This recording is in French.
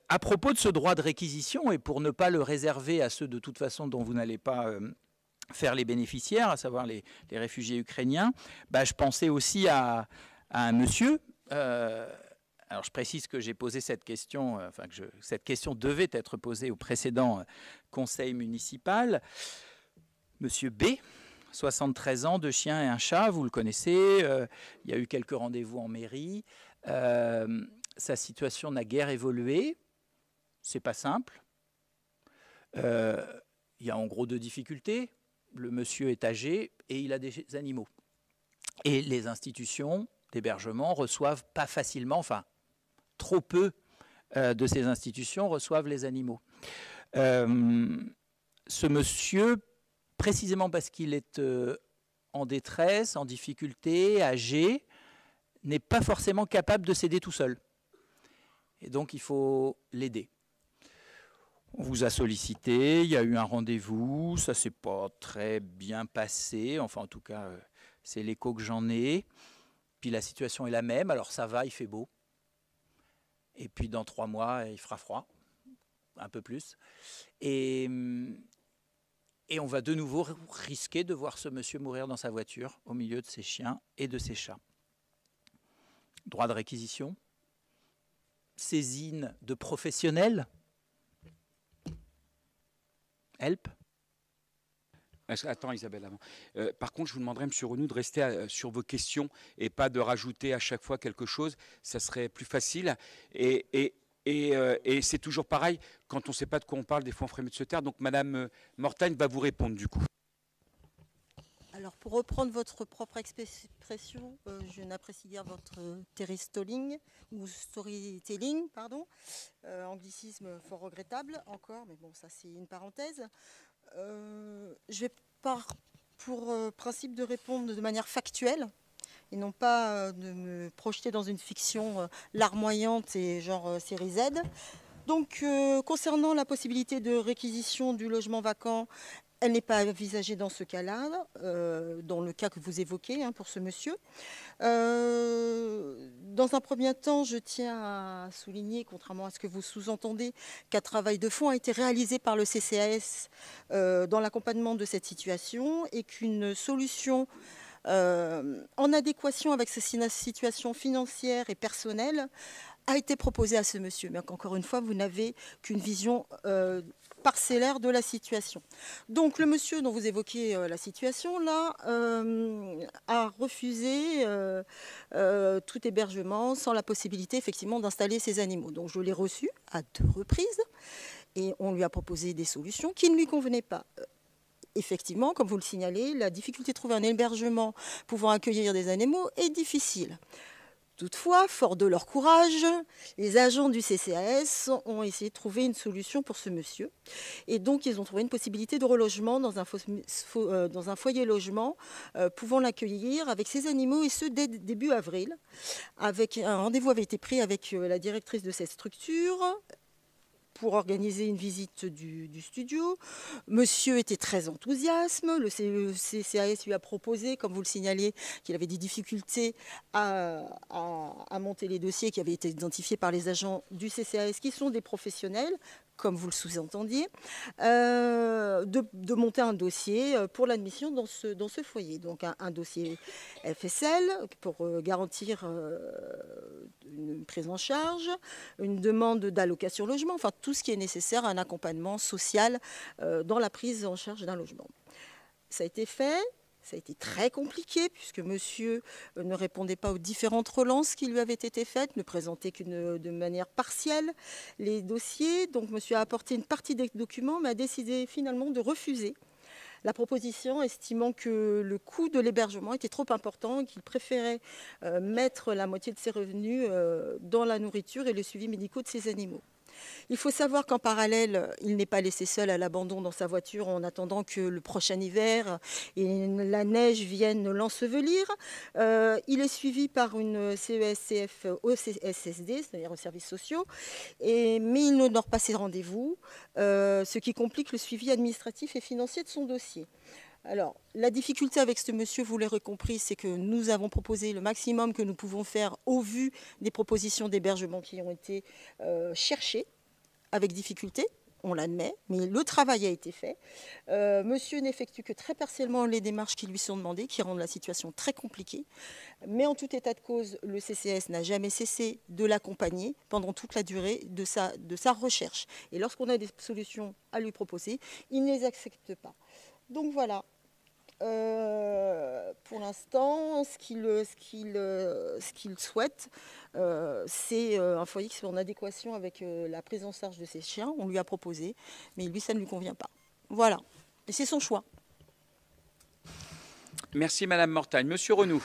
À propos de ce droit de réquisition, et pour ne pas le réserver à ceux de toute façon dont vous n'allez pas faire les bénéficiaires, à savoir les réfugiés ukrainiens, je pensais aussi à un monsieur. Alors je précise que j'ai posé cette question, cette question devait être posée au précédent conseil municipal. Monsieur B, 73 ans, 2 chiens et un chat, vous le connaissez, il y a eu quelques rendez-vous en mairie. Sa situation n'a guère évolué, c'est pas simple. Il y a en gros 2 difficultés. Le monsieur est âgé et il a des animaux. Et les institutions d'hébergement reçoivent pas facilement, enfin trop peu de ces institutions reçoivent les animaux. Ce monsieur, précisément parce qu'il est en détresse, en difficulté, âgé, n'est pas forcément capable de s'aider tout seul. Et donc il faut l'aider. On vous a sollicité, il y a eu un rendez-vous, ça ne s'est pas très bien passé, enfin en tout cas c'est l'écho que j'en ai. Puis la situation est la même, alors ça va, il fait beau. Et puis dans 3 mois, il fera froid, un peu plus. Et on va de nouveau risquer de voir ce monsieur mourir dans sa voiture, au milieu de ses chiens et de ses chats. Droit de réquisition, saisine de professionnels, help. Attends Isabelle, avant. Par contre, je vous demanderais, M. Renou, de rester sur vos questions et pas de rajouter à chaque fois quelque chose. Ça serait plus facile. Et c'est toujours pareil, quand on ne sait pas de quoi on parle, des fois on ferait mieux de se taire. Donc Madame Mortagne va vous répondre du coup. Alors pour reprendre votre propre expression, je n'apprécie guère votre storytelling, pardon, anglicisme fort regrettable encore, mais bon ça c'est une parenthèse. Je vais pour principe de répondre de manière factuelle et non pas de me projeter dans une fiction larmoyante et genre série Z. Donc concernant la possibilité de réquisition du logement vacant, elle n'est pas envisagée dans ce cas-là, dans le cas que vous évoquez pour ce monsieur. Dans un premier temps, je tiens à souligner, contrairement à ce que vous sous-entendez, qu'un travail de fond a été réalisé par le CCAS dans l'accompagnement de cette situation et qu'une solution en adéquation avec sa situation financière et personnelle a été proposée à ce monsieur. Mais encore une fois, vous n'avez qu'une vision parcellaire de la situation. Donc le monsieur dont vous évoquez la situation là a refusé tout hébergement sans la possibilité effectivement d'installer ses animaux. Donc je l'ai reçu à 2 reprises et on lui a proposé des solutions qui ne lui convenaient pas. Effectivement, comme vous le signalez, la difficulté de trouver un hébergement pouvant accueillir des animaux est difficile. Toutefois, fort de leur courage, les agents du CCAS ont essayé de trouver une solution pour ce monsieur. Et donc, ils ont trouvé une possibilité de relogement dans un foyer logement pouvant l'accueillir avec ses animaux, et ce dès début avril. Un rendez-vous avait été pris avec la directrice de cette structure pour organiser une visite du studio. Monsieur était très enthousiaste. Le CCAS lui a proposé, comme vous le signaliez, qu'il avait des difficultés à monter les dossiers qui avaient été identifiés par les agents du CCAS, qui sont des professionnels, comme vous le sous-entendiez, de monter un dossier pour l'admission dans ce foyer. Donc un dossier FSL pour garantir une prise en charge, une demande d'allocation logement, enfin tout ce qui est nécessaire à un accompagnement social dans la prise en charge d'un logement. Ça a été fait. Ça a été très compliqué puisque monsieur ne répondait pas aux différentes relances qui lui avaient été faites, ne présentait de manière partielle les dossiers. Donc monsieur a apporté une partie des documents, mais a décidé finalement de refuser la proposition, estimant que le coût de l'hébergement était trop important et qu'il préférait mettre la moitié de ses revenus dans la nourriture et le suivi médical de ses animaux. Il faut savoir qu'en parallèle, il n'est pas laissé seul à l'abandon dans sa voiture en attendant que le prochain hiver et la neige viennent l'ensevelir. Il est suivi par une CESCF au CSSD, c'est-à-dire aux services sociaux, mais il n'honore pas ses rendez-vous, ce qui complique le suivi administratif et financier de son dossier. Alors, la difficulté avec ce monsieur, vous l'aurez compris, c'est que nous avons proposé le maximum que nous pouvons faire au vu des propositions d'hébergement qui ont été cherchées avec difficulté. On l'admet, mais le travail a été fait. Monsieur n'effectue que très partiellement les démarches qui lui sont demandées, qui rendent la situation très compliquée. Mais en tout état de cause, le CCAS n'a jamais cessé de l'accompagner pendant toute la durée de sa recherche. Et lorsqu'on a des solutions à lui proposer, il ne les accepte pas. Donc voilà. Pour l'instant, ce qu'il souhaite, c'est un foyer qui soit en adéquation avec la prise en charge de ses chiens. On lui a proposé, mais lui, ça ne lui convient pas. Voilà. Et c'est son choix. Merci Madame Mortagne. Monsieur Renoux.